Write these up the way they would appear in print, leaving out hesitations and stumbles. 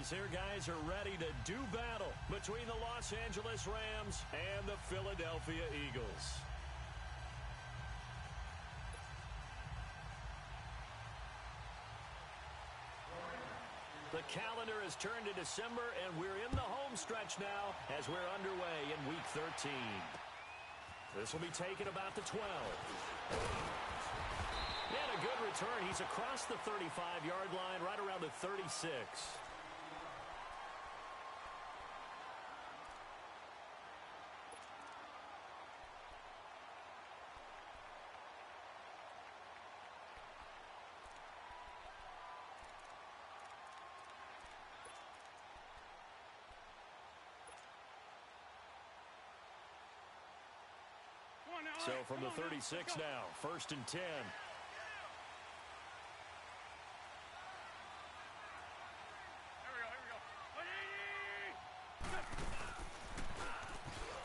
As their guys are ready to do battle between the Los Angeles Rams and the Philadelphia Eagles. The calendar has turned to December, and we're in the home stretch now as we're underway in Week 13. This will be taken about the 12. And a good return. He's across the 35-yard line, right around the 36. So from the 36 now, 1st and 10.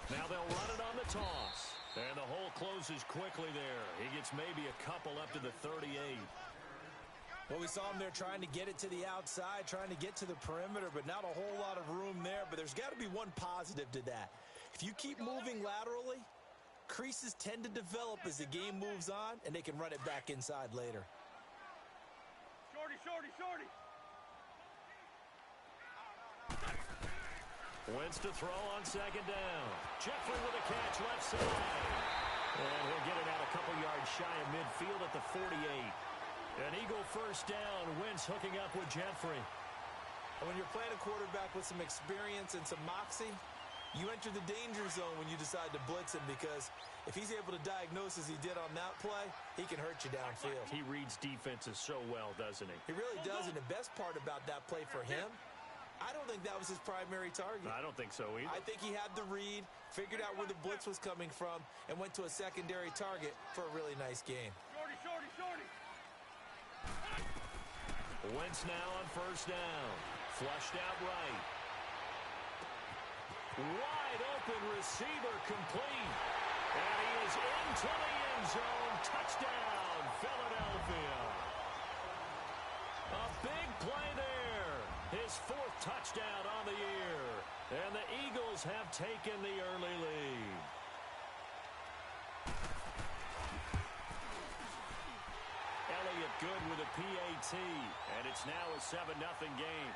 Now they'll run it on the toss. And the hole closes quickly there. He gets maybe a couple up to the 38. Well, we saw him there trying to get it to the outside, trying to get to the perimeter, but not a whole lot of room there. But there's got to be one positive to that. If you keep moving laterally, creases tend to develop as the game moves on, and they can run it back inside later. Shorty, shorty, shorty. Wentz to throw on 2nd down. Jeffrey with a catch left side. And he'll get it out a couple yards shy of midfield at the 48. An Eagle 1st down. Wentz hooking up with Jeffrey. And when you're playing a quarterback with some experience and some moxie, you enter the danger zone when you decide to blitz him, because if he's able to diagnose as he did on that play, he can hurt you downfield. He reads defenses so well, doesn't he? He really does, and the best part about that play for him, I don't think that was his primary target. I don't think so either. I think he had the read, figured out where the blitz was coming from, and went to a secondary target for a really nice game. Shorty, shorty, shorty. Wentz now on 1st down. Flushed out right. Wide open receiver complete. And he is into the end zone. Touchdown, Philadelphia. A big play there. His 4th touchdown on the year. And the Eagles have taken the early lead. Elliott good with a PAT. And it's now a 7-0 game.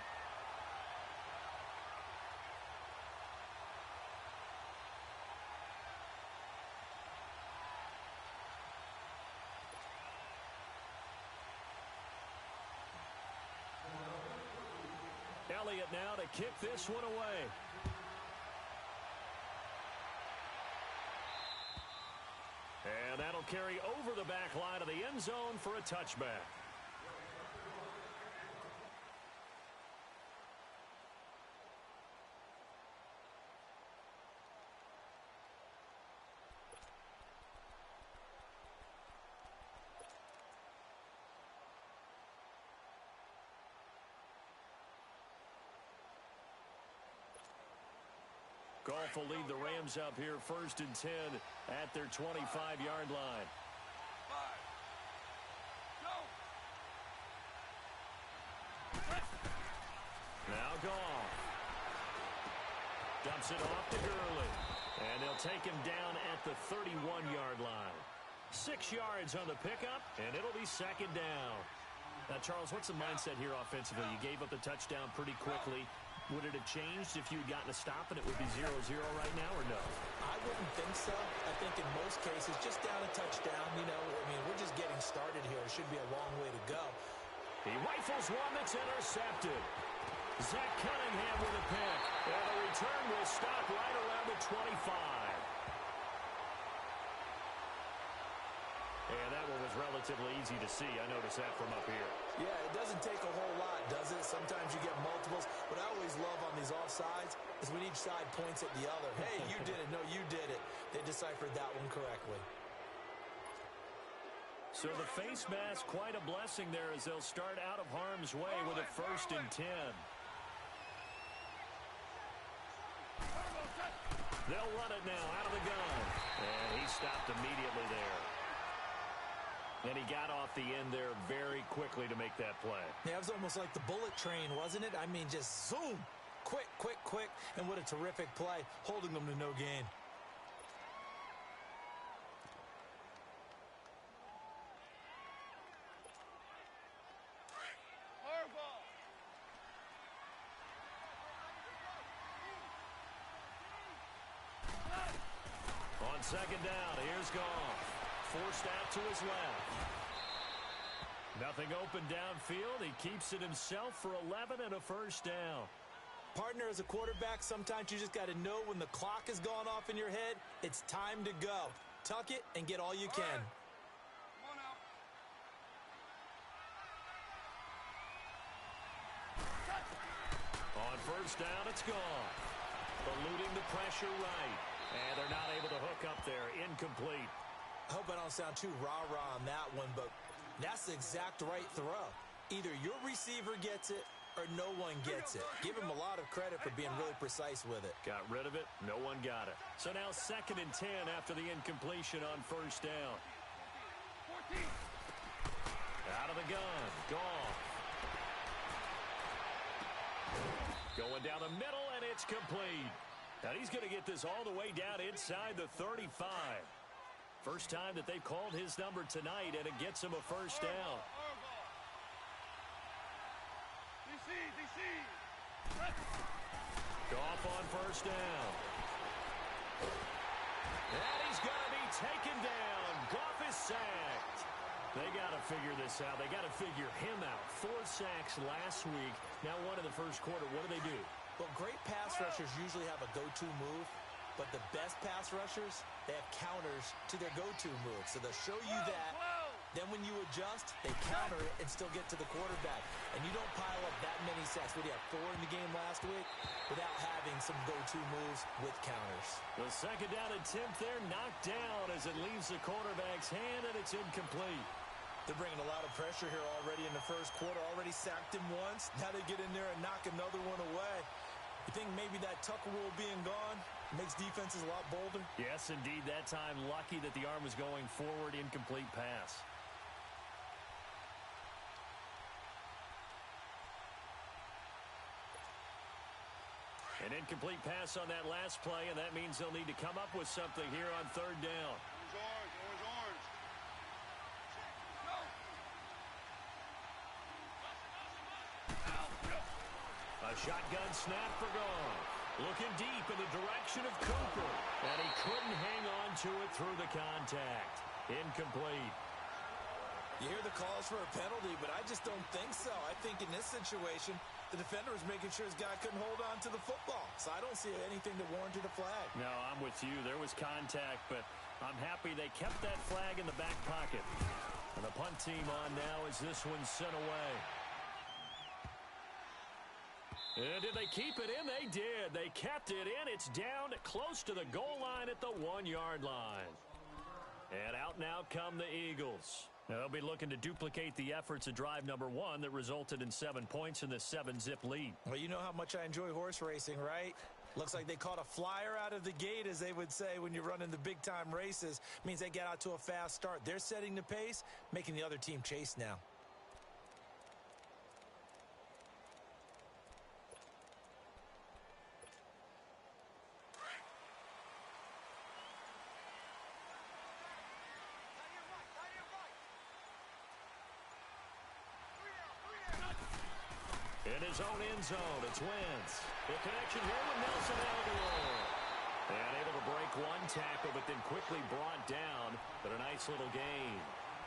Elliott now to kick this one away. And that'll carry over the back line of the end zone for a touchback. Goff will lead the Rams up here 1st and 10 at their 25-yard line. 5. Go. Now Goff. Dumps it off to Gurley. And they'll take him down at the 31-yard line. 6 yards on the pickup, and it'll be 2nd down. Now, Charles, what's the mindset here offensively? You gave up the touchdown pretty quickly. Would it have changed if you had gotten a stop and it would be 0-0 right now, or no? I wouldn't think so. I think in most cases, just down a touchdown, you know, I mean, we're just getting started here. It should be a long way to go. He rifles one that's intercepted. Zach Cunningham with a pick. And the return will stop right around the 25. And that one was relatively easy to see. I noticed that from up here. Yeah, it doesn't take a whole lot, does it? Sometimes you get multiples. What I always love on these offsides is when each side points at the other. Hey, you did it. No, you did it. They deciphered that one correctly. So the face mask, quite a blessing there as they'll start out of harm's way with a 1st and 10. They'll run it now out of the gun. And he stopped immediately there. And he got off the end there very quickly to make that play. Yeah, it was almost like the bullet train, wasn't it? I mean, just zoom. Quick, quick, quick. And what a terrific play, holding them to no gain. On second down, here's Goff. Forced out to his left. Nothing open downfield. He keeps it himself for 11 and a first down. Partner, as a quarterback, sometimes you just got to know when the clock has gone off in your head, it's time to go. Tuck it and get all you can. Come on now. On first down, it's Goff. Eluding the pressure right. And they're not able to hook up there. Incomplete. I hope I don't sound too rah-rah on that one, but that's the exact right throw. Either your receiver gets it or no one gets it. Give him a lot of credit for being really precise with it. Got rid of it. No one got it. So now 2nd and 10 after the incompletion on first down. 14. Out of the gun. Goff. Going down the middle, and it's complete. Now he's going to get this all the way down inside the 35. First time that they've called his number tonight, and it gets him a first down. DC. Goff on first down. And he's going to be taken down. Goff is sacked. They got to figure this out. They got to figure him out. 4 sacks last week. Now one in the first quarter. What do? Well, great pass rushers usually have a go-to move, but the best pass rushers, they have counters to their go-to move. So they'll show you that. Then when you adjust, they counter it and still get to the quarterback. And you don't pile up that many sacks. What do you have, 4 in the game last week? Without having some go-to moves with counters. The second down attempt there knocked down as it leaves the quarterback's hand, and it's incomplete. They're bringing a lot of pressure here already in the first quarter. Already sacked him once. Now they get in there and knock another one away. You think maybe that Tucker rule being gone makes defenses a lot bolder? Yes, indeed. That time, lucky that the arm was going forward. Incomplete pass. An incomplete pass on that last play, and that means they'll need to come up with something here on third down. Orange. A shotgun snap for Goff. Looking deep in the direction of Cooper. And he couldn't hang on to it through the contact. Incomplete. You hear the calls for a penalty, but I just don't think so. I think in this situation, the defender was making sure his guy couldn't hold on to the football. So I don't see anything that warranted a flag. No, I'm with you. There was contact, but I'm happy they kept that flag in the back pocket. And the punt team on now as this one's sent away. And did they keep it in? They did. They kept it in. It's down close to the goal line at the 1-yard line. And out now come the Eagles. They'll be looking to duplicate the efforts of drive number 1 that resulted in 7 points in the 7-zip lead. Well, you know how much I enjoy horse racing, right? Looks like they caught a flyer out of the gate, as they would say when you're running the big-time races. Means they get out to a fast start. They're setting the pace, making the other team chase now. In his own end zone, it's Wentz. The connection here with Nelson Aguilar. And able to break one tackle, but then quickly brought down. But a nice little gain.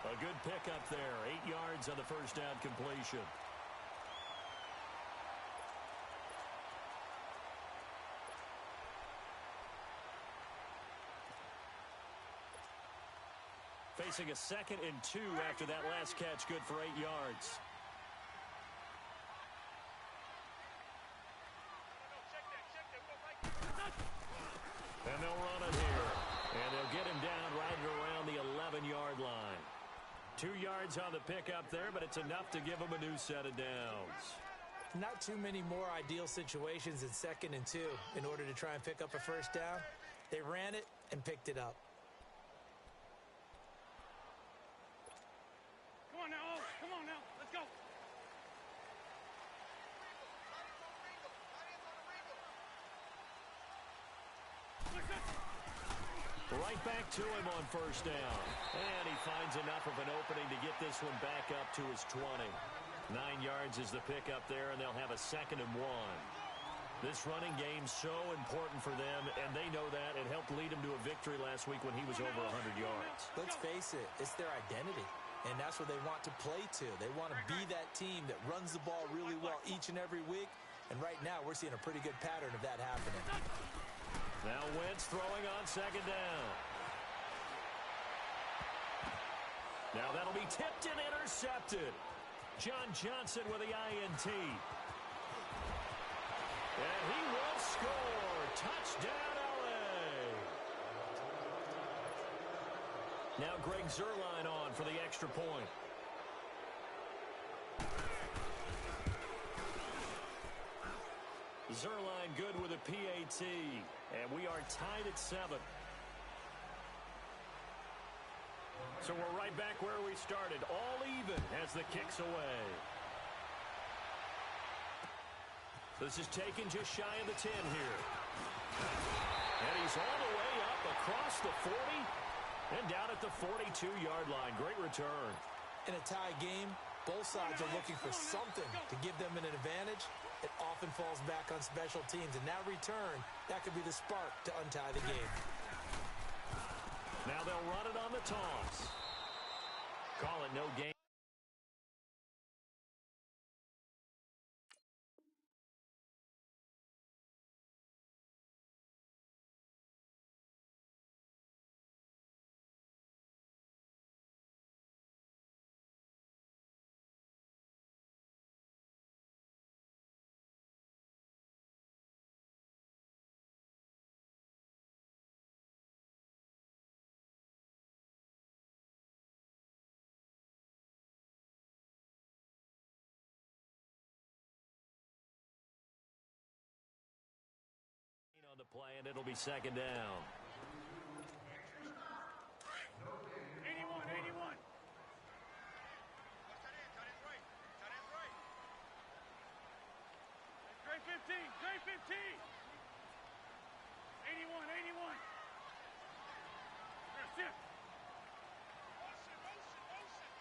A good pickup there. 8 yards on the first down completion. Facing a 2nd and 2 after that last catch, good for 8 yards. And they'll run it here. And they'll get him down right around the 11-yard line. 2 yards on the pickup there, but it's enough to give him a new set of downs. Not too many more ideal situations in 2nd and 2 in order to try and pick up a first down. They ran it and picked it up. Right back to him on first down. And he finds enough of an opening to get this one back up to his 20. 9 yards is the pickup there, and they'll have a 2nd and 1. This running game's so important for them, and they know that. It helped lead him to a victory last week when he was over 100 yards. Let's face it, it's their identity, and that's what they want to play to. They want to be that team that runs the ball really well each and every week, and right now we're seeing a pretty good pattern of that happening. Now Wentz throwing on 2nd down. Now that'll be tipped and intercepted. John Johnson with the INT. And he will score. Touchdown, LA. Now Greg Zuerlein on for the extra point. Zuerlein good with a PAT. And we are tied at 7. So we're right back where we started. All even as the kick's away. This is taken just shy of the 10 here. And he's all the way up across the 40 and down at the 42-yard line. Great return. In a tie game, both sides are looking for something to give them an advantage. It often falls back on special teams. And that return, that could be the spark to untie the game. Now they'll run it on the toss. Call it no game. On the play, and it'll be 2nd down. 81, 81. Great 15, great 15. 81, 81. Sit. Motion.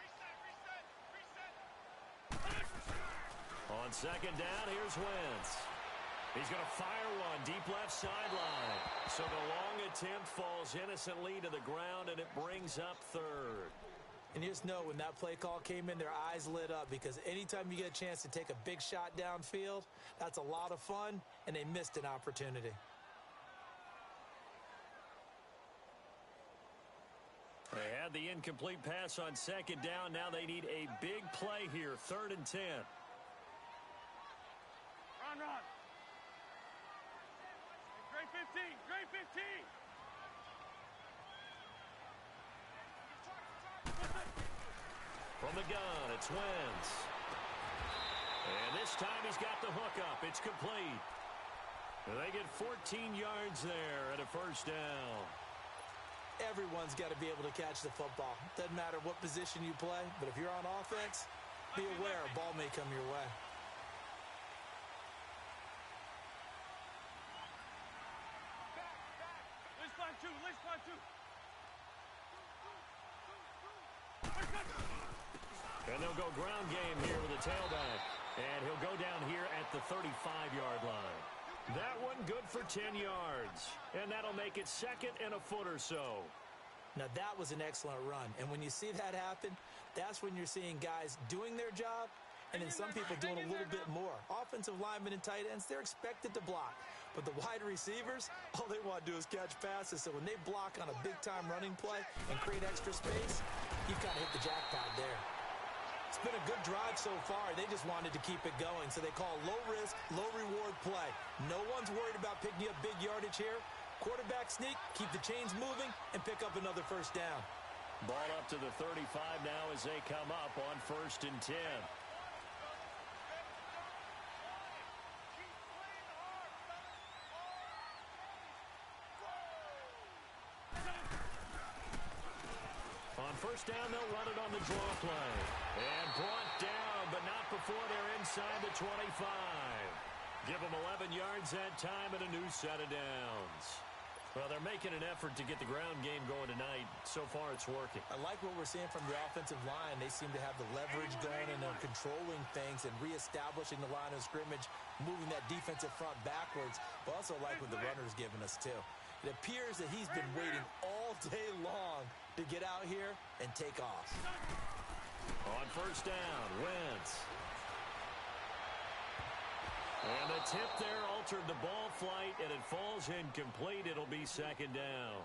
On 2nd down, here's Wentz. He's going to fire one deep left sideline. So the long attempt falls innocently to the ground, and it brings up 3rd. And you just know when that play call came in, their eyes lit up, because anytime you get a chance to take a big shot downfield, that's a lot of fun, and they missed an opportunity. They had the incomplete pass on 2nd down. Now they need a big play here, 3rd and 10. Run. Great 15, great 15. From the gun, it's Wentz. And this time he's got the hook up. It's complete. They get 14 yards there and a 1st down. Everyone's got to be able to catch the football. Doesn't matter what position you play, but if you're on offense, be aware a ball may come your way. And they'll go ground game here with a tailback. And he'll go down here at the 35-yard line. That one good for 10 yards. And that'll make it 2nd and a foot or so. Now, that was an excellent run. And when you see that happen, that's when you're seeing guys doing their job and then some people doing a little bit more. Offensive linemen and tight ends, they're expected to block. But the wide receivers, all they want to do is catch passes. So when they block on a big-time running play and create extra space, you've got to hit the jackpot there. It's been a good drive so far. They just wanted to keep it going. So they call low-risk, low-reward play. No one's worried about picking up big yardage here. Quarterback sneak, keep the chains moving, and pick up another 1st down. Ball up to the 35 now as they come up on 1st and 10. On 1st down, they'll run it on the draw play. And brought down, but not before they're inside the 25. Give them 11 yards that time and a new set of downs. Well, they're making an effort to get the ground game going tonight. So far, it's working. I like what we're seeing from the offensive line. They seem to have the leverage going, and they're controlling things and reestablishing the line of scrimmage, moving that defensive front backwards. But also like what the runner's giving us, too. It appears that he's been waiting all day long to get out here and take off. On first down, Wentz. And the tip there altered the ball flight, and it falls incomplete. It'll be second down.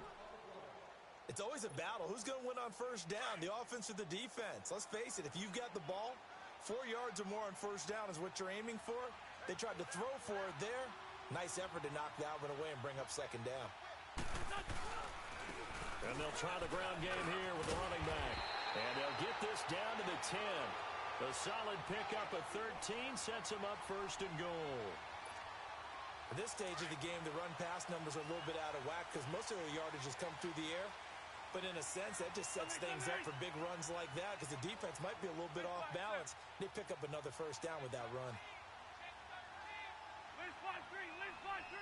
It's always a battle. Who's going to win on first down, the offense or the defense? Let's face it, if you've got the ball, 4 yards or more on first down is what you're aiming for. They tried to throw for it there. Nice effort to knock that one away and bring up second down. And they'll try the ground game here with the running back. And they'll get this down to the 10. A solid pickup of 13 sets him up first and goal. At this stage of the game, the run-pass numbers are a little bit out of whack because most of the yardage has come through the air. But in a sense, that just sets things up for big runs like that because the defense might be a little bit off balance. They pick up another first down with that run. Liz 5-3, Liz 5-3.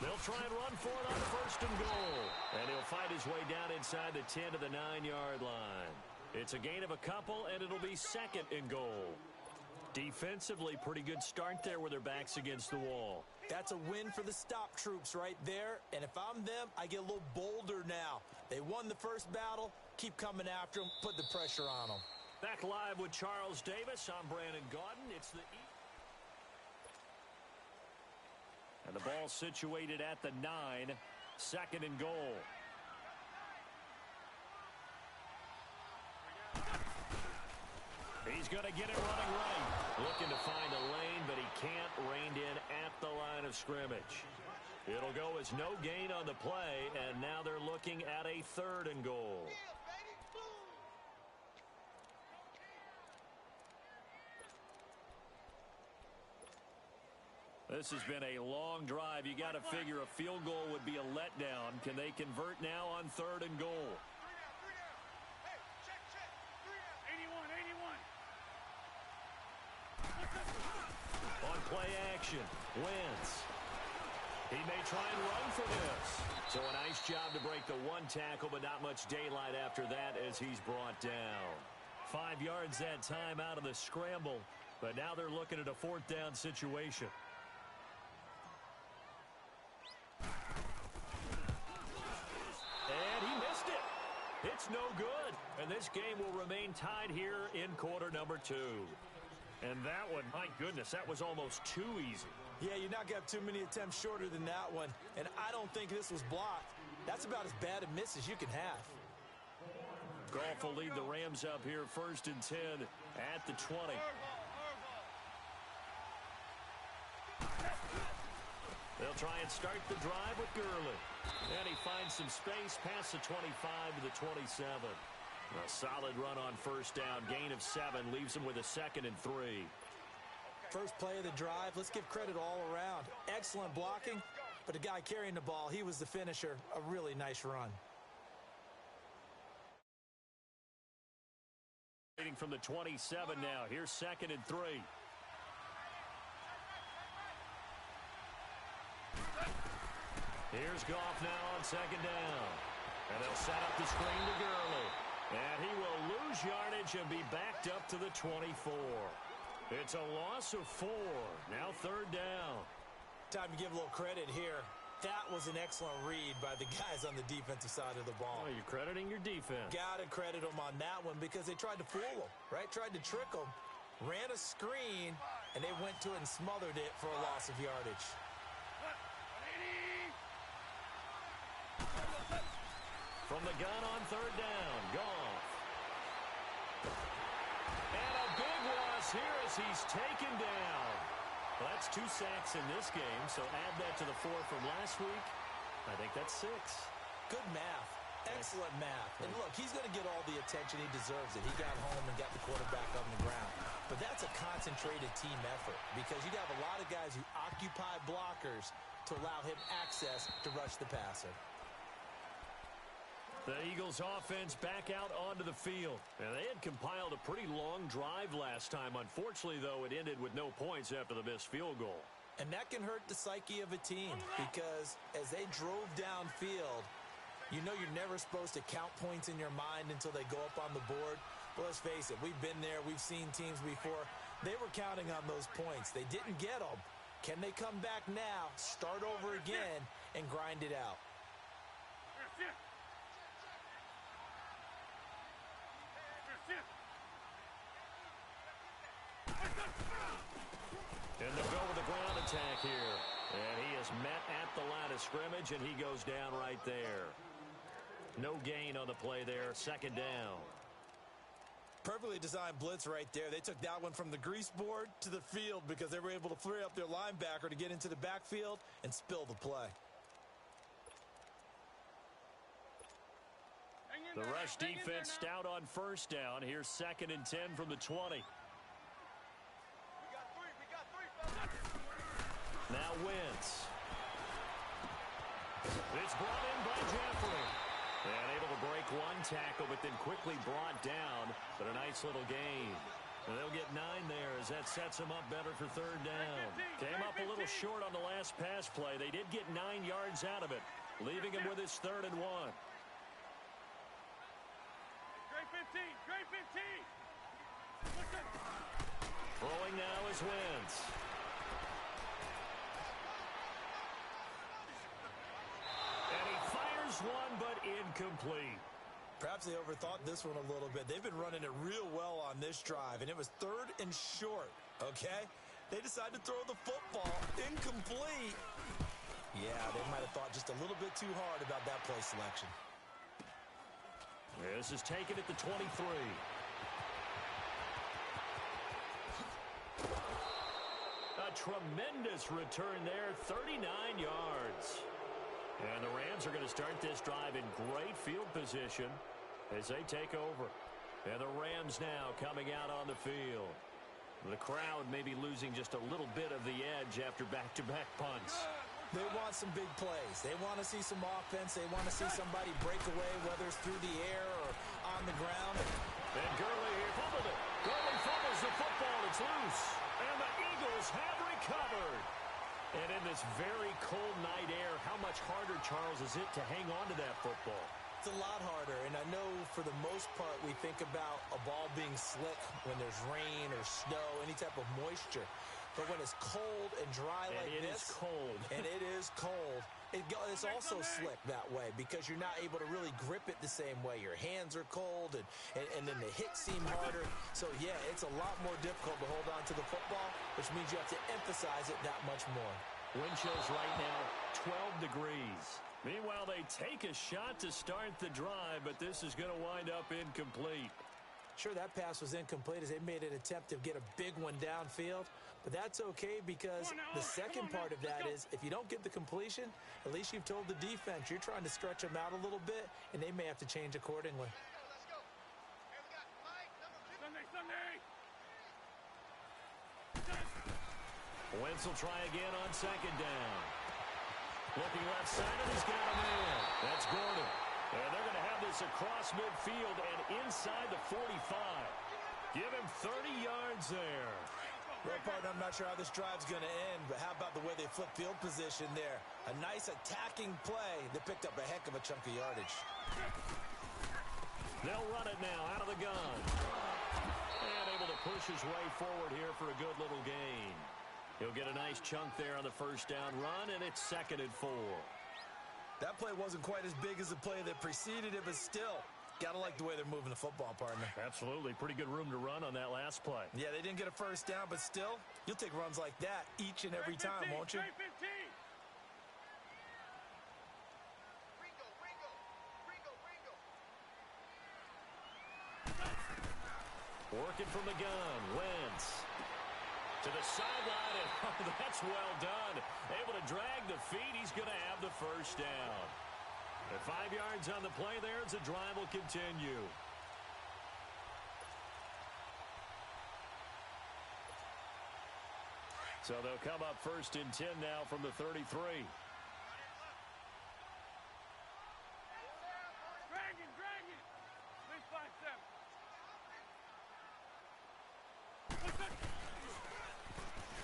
They'll try and run for it on first and goal. And he'll fight his way down inside the 10 to the 9-yard line. It's a gain of a couple, and it'll be second and goal. Defensively, pretty good start there with their backs against the wall. That's a win for the stop troops right there. And if I'm them, I get a little bolder now. They won the first battle. Keep coming after them. Put the pressure on them. Back live with Charles Davis. I'm Brandon Gaudin. It's the And the ball situated at the 9, second and goal. He's going to get it running right. Looking to find a lane, but he can't rein in at the line of scrimmage. It'll go as no gain on the play, and now they're looking at a third and goal. This has been a long drive. You got to figure a field goal would be a letdown. Can they convert now on third and goal? 81. On play action, Wentz. He may try and run for this. So a nice job to break the one tackle, but not much daylight after that as he's brought down. 5 yards that time out of the scramble, but now they're looking at a fourth down situation. And he missed it. It's no good. And this game will remain tied here in quarter number 2. And that one, my goodness, that was almost too easy. Yeah, you're not going to have too many attempts shorter than that one. And I don't think this was blocked. That's about as bad a miss as you can have. Goff will lead the Rams up here first and 10 at the 20. They'll try and start the drive with Gurley. And he finds some space past the 25 to the 27. A solid run on first down. Gain of 7 leaves him with a second and 3. First play of the drive, let's give credit all around. Excellent blocking, but the guy carrying the ball, he was the finisher. A really nice run. Waiting from the 27 now. Here's second and 3. Here's Goff now on second down. And they'll set up the screen to Gurley. And he will lose yardage and be backed up to the 24. It's a loss of 4. Now third down. Time to give a little credit here. That was an excellent read by the guys on the defensive side of the ball. Oh, you're crediting your defense. Got to credit them on that one because they tried to fool them, right? Tried to trick them. Ran a screen, and they went to it and smothered it for a loss of yardage. From the gun on third down, Goff. And a big loss here as he's taken down. Well, that's 2 sacks in this game, so add that to the 4 from last week. I think that's 6. Good math. Excellent math. And look, he's going to get all the attention he deserves it. He got home and got the quarterback on the ground. But that's a concentrated team effort because you have a lot of guys who occupy blockers to allow him access to rush the passer. The Eagles offense back out onto the field. And they had compiled a pretty long drive last time. Unfortunately, though, it ended with no points after the missed field goal. And that can hurt the psyche of a team because as they drove downfield, you know you're never supposed to count points in your mind until they go up on the board. But let's face it, we've been there. We've seen teams before. They were counting on those points. They didn't get them. Can they come back now, start over again, and grind it out? And they'll go with the ground attack here. And he is met at the line of scrimmage, and he goes down right there. No gain on the play there. Second down. Perfectly designed blitz right there. They took that one from the grease board to the field because they were able to free up their linebacker to get into the backfield and spill the play. The rush defense stout on first down. Here's 2nd and 10 from the 20. Now Wentz. It's brought in by Jeffrey. And able to break one tackle, but then quickly brought down. But a nice little gain. And they'll get 9 there as that sets them up better for 3rd down. Came up a little short on the last pass play. They did get 9 yards out of it, leaving him with his 3rd and 1. Great 15. Throwing now is Wentz. And he fires one, but incomplete. Perhaps they overthought this one a little bit. They've been running it real well on this drive, and it was 3rd and short, okay? They decided to throw the football incomplete. Yeah, they might have thought just a little bit too hard about that play selection. This is taken at the 23. A tremendous return there, 39 yards. And the Rams are going to start this drive in great field position as they take over. And the Rams now coming out on the field. The crowd may be losing just a little bit of the edge after back-to-back punts. They want some big plays. They want to see some offense. They want to see somebody break away, whether it's through the air or on the ground. And Gurley here fumbled it. Gurley fumbles the football. It's loose. And the Eagles have recovered. And in this very cold night air, how much harder, Charles, is it to hang on to that football? It's a lot harder, and I know for the most part we think about a ball being slick when there's rain or snow, any type of moisture. But when it's cold and dry like this, and it is cold, and it is cold, it's also slick that way because you're not able to really grip it the same way. Your hands are cold, and then the hits seem harder. So, yeah, it's a lot more difficult to hold on to the football, which means you have to emphasize it that much more. Wind chills right now, 12 degrees. Meanwhile, they take a shot to start the drive, but this is going to wind up incomplete. Sure, that pass was incomplete as they made an attempt to get a big one downfield. But that's okay because the second part of that is if you don't get the completion, at least you've told the defense you're trying to stretch them out a little bit, and they may have to change accordingly. Wentz will try again on 2nd down. Looking left side, and he's got a man. That's Gordon. And they're going to have this across midfield and inside the 45. Give him 30 yards there. Well, partner, I'm not sure how this drive's going to end, but how about the way they flip field position there? A nice attacking play that picked up a heck of a chunk of yardage. They'll run it now out of the gun. And able to push his way forward here for a good little gain. He'll get a nice chunk there on the 1st down run, and it's 2nd and 4. That play wasn't quite as big as the play that preceded it, but still, gotta like the way they're moving the football, partner. Absolutely. Pretty good room to run on that last play. Yeah, they didn't get a 1st down, but still, you'll take runs like that each and every time, won't you? Working from the gun, Wentz. To the sideline, and oh, that's well done. Able to drag the feet. He's going to have the 1st down. And 5 yards on the play there as the drive will continue. So they'll come up 1st and 10 now from the 33. Drag it. Lead 5-7.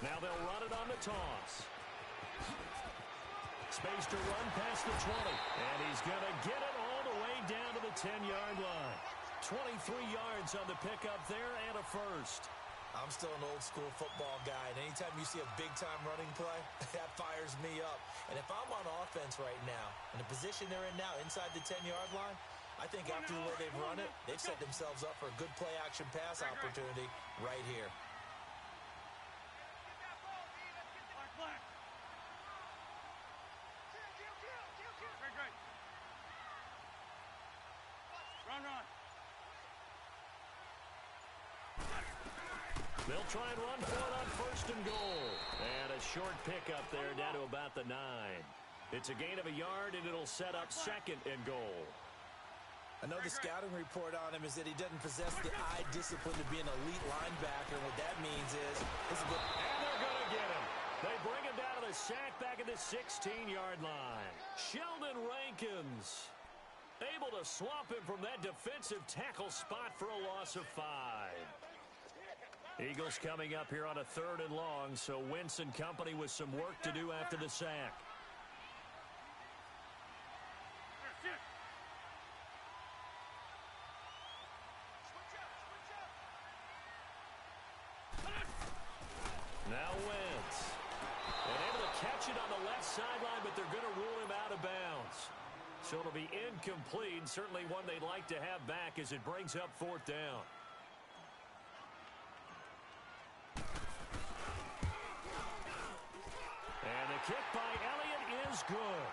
Now they'll run it on the toss. Space to run past the 20. And he's going to get it all the way down to the 10-yard line. 23 yards on the pickup there and a first. I'm still an old-school football guy, and anytime you see a big-time running play, that fires me up. And if I'm on offense right now, in the position they're in now, inside the 10-yard line, I think after the way they've run it, they've set themselves up for a good play-action pass opportunity right here. Run. They'll try and run for it on first and goal. And a short pickup there down to about the 9. It's a gain of a yard, and it'll set up second and goal. I know the scouting report on him is that he doesn't possess the eye discipline to be an elite linebacker. And what that means is... And they're going to get him. They bring him down to the sack back at the 16-yard line. Sheldon Rankins able to swap him from that defensive tackle spot for a loss of 5. Eagles coming up here on a 3rd and long, so Wentz and company with some work to do after the sack. Now Wentz. And able to catch it on the left sideline, but they're going to rule him out of bounds. So it'll be incomplete, certainly one they'd like to have back as it brings up 4th down. And the kick by Elliott is good.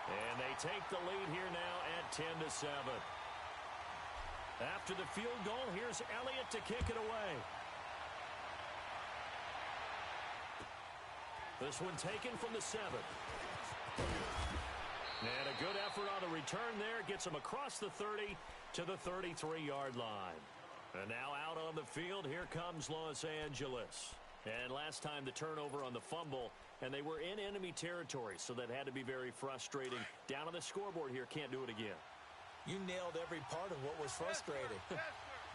And they take the lead here now at 10-7. After the field goal, here's Elliott to kick it away. This one taken from the 7. And a good effort on the return there. Gets him across the 30 to the 33-yard line. And now out on the field, here comes Los Angeles. And last time the turnover on the fumble, and they were in enemy territory, so that had to be very frustrating. Down on the scoreboard here, can't do it again. You nailed every part of what was frustrating.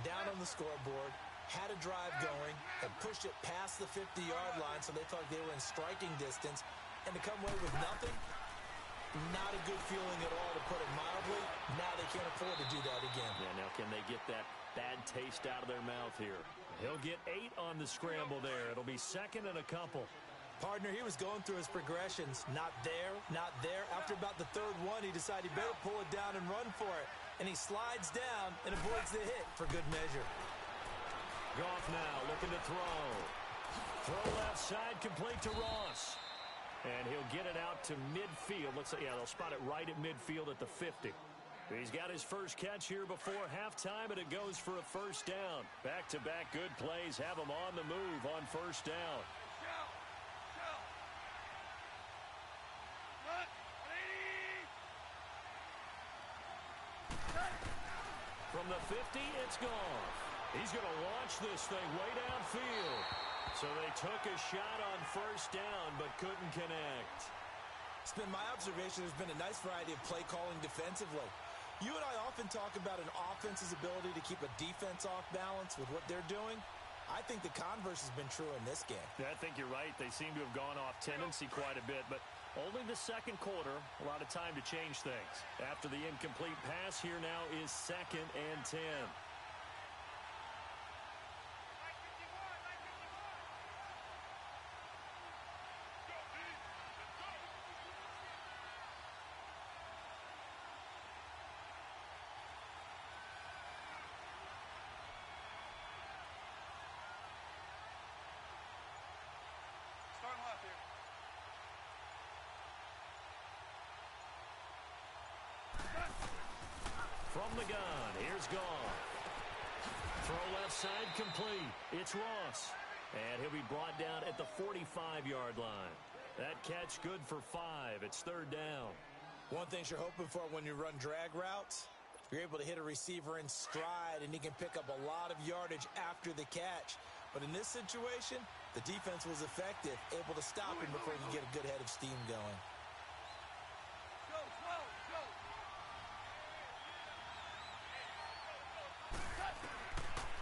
Down on the scoreboard, had a drive going, and pushed it past the 50-yard line, so they thought they were in striking distance, and to come away with nothing, not a good feeling at all, to put it mildly. Now they can't afford to do that again. Yeah, now can they get that bad taste out of their mouth here? He'll get 8 on the scramble there. It'll be 2nd and a couple. Partner, he was going through his progressions. Not there, not there. After about the 3rd one, he decided he better pull it down and run for it. And he slides down and avoids the hit for good measure. Goff now looking to throw. Throw left side, complete to Ross. And he'll get it out to midfield. Looks like, yeah, they'll spot it right at midfield at the 50. He's got his first catch here before halftime, and it goes for a first down. Back-to-back good plays have him on the move on first down. From the 50, it's gone. He's going to launch this thing way downfield. So they took a shot on first down, but couldn't connect. It's been my observation there's been a nice variety of play calling defensively. You and I often talk about an offense's ability to keep a defense off balance with what they're doing. I think the converse has been true in this game. Yeah, I think you're right. They seem to have gone off tendency quite a bit, but only the 2nd quarter, a lot of time to change things. After the incomplete pass, here now is 2nd and 10. Starting left here. From the gun, here's Goff. Throw left side complete. It's Ross. And he'll be brought down at the 45-yard line. That catch good for 5. It's 3rd down. One thing you're hoping for when you run drag routes, you're able to hit a receiver in stride, and he can pick up a lot of yardage after the catch. But in this situation, the defense was effective, able to stop him before he could get a good head of steam going. Go, slow, go.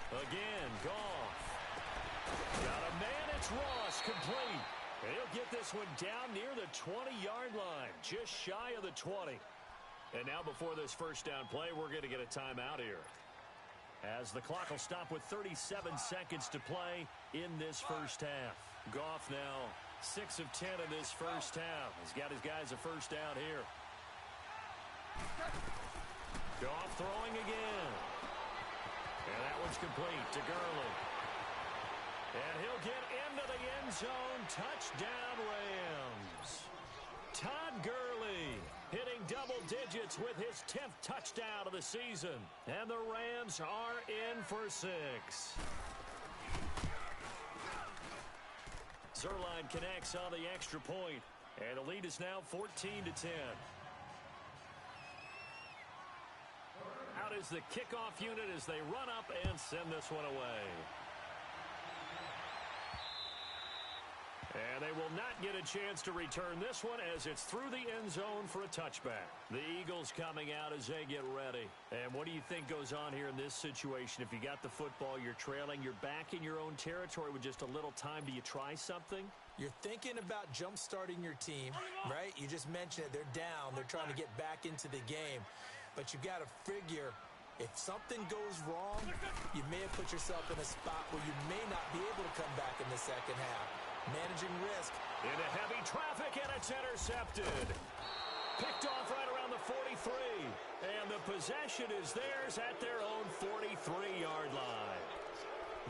Again, Goff. Got a man, it's Ross complete. And he'll get this one down near the 20-yard line, just shy of the 20. And now before this first down play, we're going to get a timeout here, as the clock will stop with 37 seconds to play in this first half. Goff now 6 of 10 in this first half. He's got his guys a first down here. Goff throwing again. And that one's complete to Gurley. And he'll get into the end zone. Touchdown, Rams. Todd Gurley hitting double digits with his 10th touchdown of the season. And the Rams are in for 6. Zerline connects on the extra point. And the lead is now 14-10. Out is the kickoff unit as they run up and send this one away. And they will not get a chance to return this one as it's through the end zone for a touchback. The Eagles coming out as they get ready. And what do you think goes on here in this situation? If you got the football, you're trailing, you're back in your own territory with just a little time. Do you try something? You're thinking about jump-starting your team, right? You just mentioned it. They're down. They're trying to get back into the game. But you got to figure, if something goes wrong, you may have put yourself in a spot where you may not be able to come back in the second half. Managing risk. Into heavy traffic, and it's intercepted. Picked off right around the 43. And the possession is theirs at their own 43-yard line.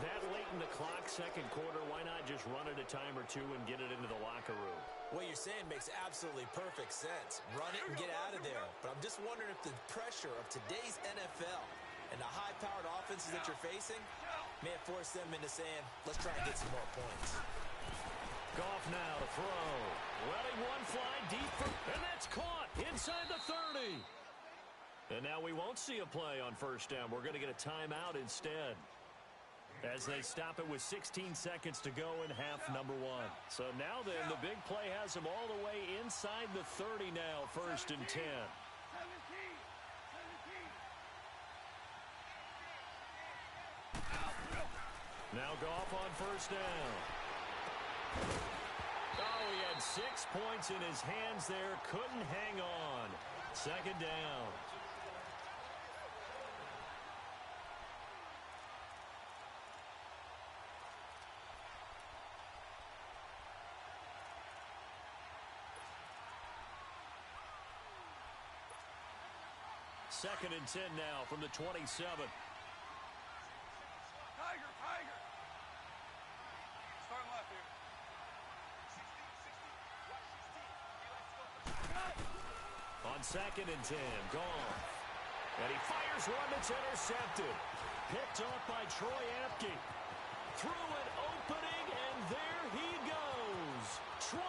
That late in the clock, second quarter, why not just run it a time or two and get it into the locker room? What you're saying makes absolutely perfect sense. Run it and get out of there. But I'm just wondering if the pressure of today's NFL and the high-powered offenses that you're facing may have forced them into saying, let's try and get some more points. Goff now to throw. Letting one fly deep, and that's caught inside the 30. And now we won't see a play on first down. We're going to get a timeout instead, as they stop it with 16 seconds to go in half number 1. So now then, the big play has them all the way inside the 30 now, first and 10. Now Goff on first down. Oh, he had 6 points in his hands there. Couldn't hang on. Second down. Second and 10 now from the 27. Tiger, Tiger. Start left here. On second and 10, gone. And he fires one that's intercepted. Picked off by Troy Apke. Through an opening, and there he goes. 20,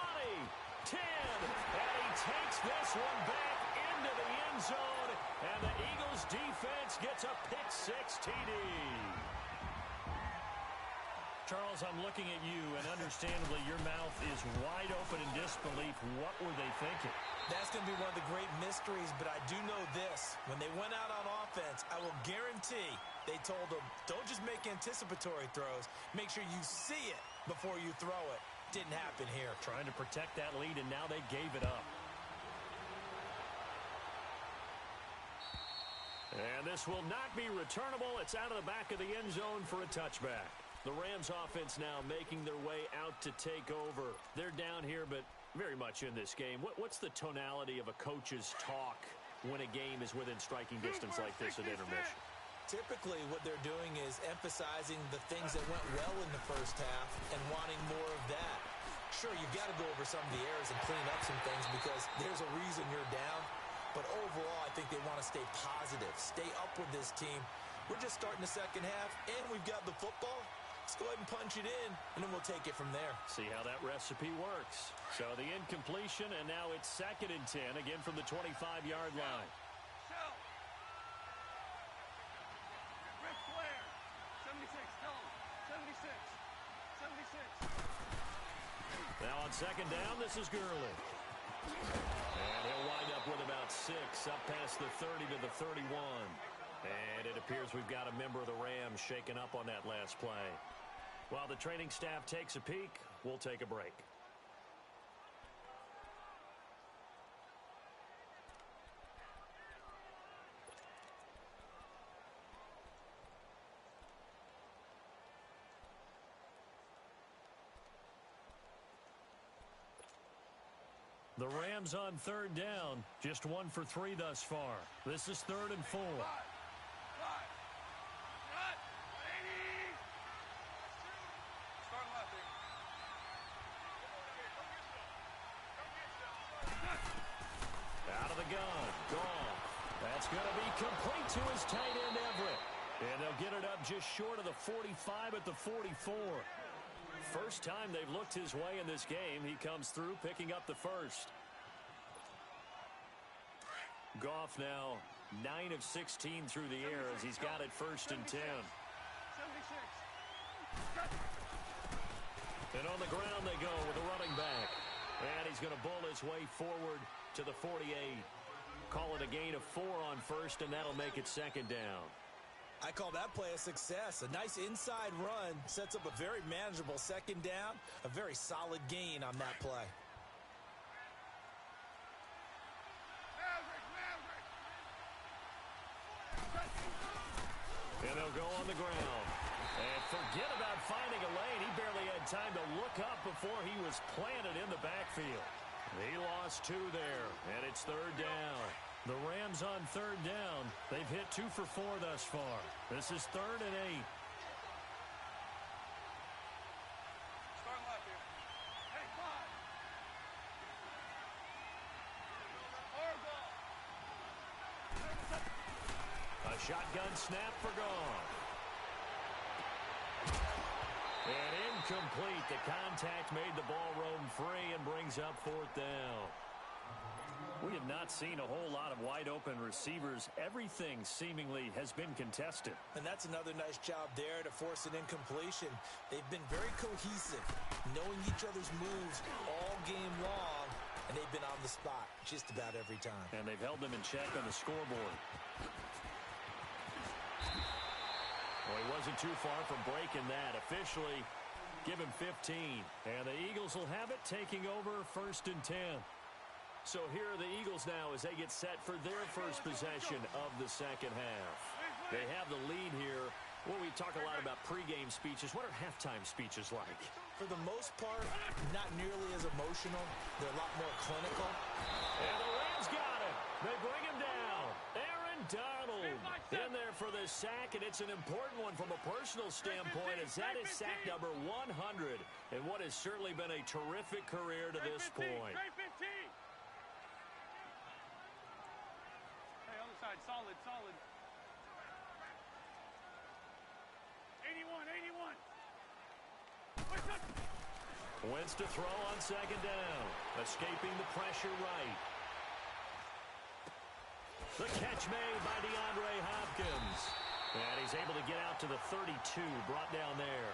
10, and he takes this one back into the end zone, and the Eagles defense gets a pick-6 TD. Charles, I'm looking at you, and understandably, your mouth is wide open in disbelief. What were they thinking? That's going to be one of the great mysteries, but I do know this. When they went out on offense, I will guarantee they told them, don't just make anticipatory throws. Make sure you see it before you throw it. Didn't happen here. Trying to protect that lead, and now they gave it up. And this will not be returnable. It's out of the back of the end zone for a touchback. The Rams offense now making their way out to take over. They're down here, but very much in this game. What's the tonality of a coach's talk when a game is within striking distance like this at intermission? Typically, what they're doing is emphasizing the things that went well in the first half and wanting more of that. Sure, you've got to go over some of the errors and clean up some things because there's a reason you're down. But overall, I think they want to stay positive, stay up with this team. We're just starting the second half, and we've got the football. Let's go ahead and punch it in, and then we'll take it from there. See how that recipe works. So the incompletion, and now it's second and 10, again from the 25-yard line. Shell. Rick Flair. 76. Tell him. 76. 76. Now on second down, this is Gurley. And he'll wind up with about 6, up past the 30 to the 31. And it appears we've got a member of the Rams shaken up on that last play. While the training staff takes a peek, we'll take a break. The Rams on third down. Just 1 for 3 thus far. This is 3rd and 4. Out of the gun. Gone. That's going to be complete to his tight end, Everett. And they'll get it up just short of the 45 at the 44. First time they've looked his way in this game. He comes through picking up the first. Goff now 9 of 16 through the air as he's got it 1st and 10. 76. And on the ground they go with a running back. And he's going to bull his way forward to the 48. Call it a gain of 4 on first, and that'll make it 2nd down. I call that play a success. A nice inside run sets up a very manageable 2nd down. A very solid gain on that play. And they'll go on the ground. And forget about finding a lane. He barely had time to look up before he was planted in the backfield. He lost 2 there, and it's 3rd down. The Rams on 3rd down. They've hit 2 for 4 thus far. This is 3rd and 8. Start left here. Hey, five. A shotgun snap for Goff. And incomplete. The contact made the ball roam free and brings up 4th down. We have not seen a whole lot of wide-open receivers. Everything seemingly has been contested. And that's another nice job there to force an incompletion. They've been very cohesive, knowing each other's moves all game long, and they've been on the spot just about every time. And they've held them in check on the scoreboard. Well, he wasn't too far from breaking that. Officially, give him 15. And the Eagles will have it, taking over 1st and 10. So here are the Eagles now as they get set for their first possession of the 2nd half. They have the lead here. Well, we talk a lot about pregame speeches. What are halftime speeches like? For the most part, not nearly as emotional. They're a lot more clinical. And the Rams got it. They bring him down. Aaron Donald in there for the sack, and it's an important one from a personal standpoint as that is sack number 100 in what has certainly been a terrific career to this point. Solid, solid. 81, 81. Wentz to throw on 2nd down. Escaping the pressure right. The catch made by DeAndre Hopkins. And he's able to get out to the 32, brought down there.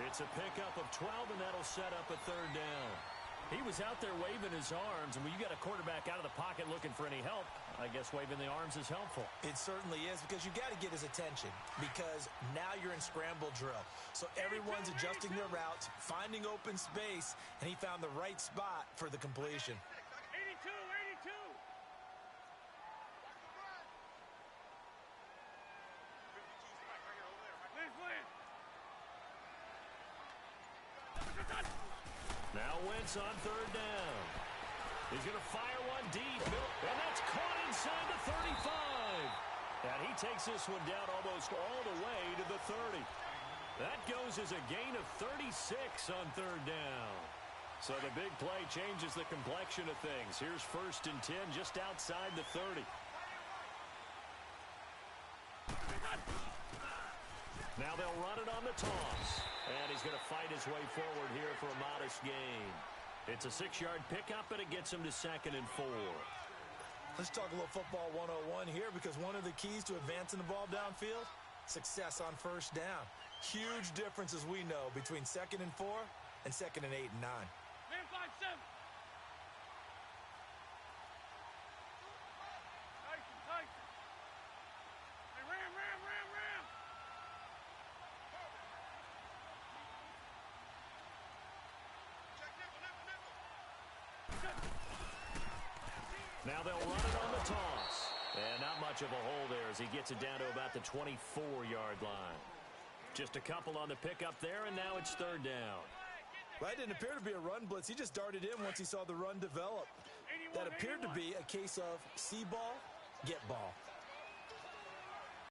It's a pickup of 12, and that'll set up a 3rd down. He was out there waving his arms, and when you got a quarterback out of the pocket looking for any help, I guess waving the arms is helpful. It certainly is, because you got to get his attention, because now you're in scramble drill. So everyone's adjusting their routes, finding open space, and he found the right spot for the completion. 82, 82. Now Wentz on 3rd down. He's going to fire one deep. And that's caught inside the 35. And he takes this one down almost all the way to the 30. That goes as a gain of 36 on 3rd down. So the big play changes the complexion of things. Here's 1st and 10 just outside the 30. Now they'll run it on the toss. And he's going to fight his way forward here for a modest gain. It's a 6-yard pickup, and it gets him to 2nd and 4. Let's talk a little football 101 here, because one of the keys to advancing the ball downfield, success on 1st down. Huge difference, as we know, between 2nd and 4 and 2nd and 8 and 9. Man 5-7. Tyson. Hey, ram. Now they'll run it on the toss. And not much of a hole there as he gets it down to about the 24-yard line. Just a couple on the pickup there, and now it's third down. That didn't appear to be a run blitz. He just darted in once he saw the run develop. That appeared to be a case of see ball, get ball.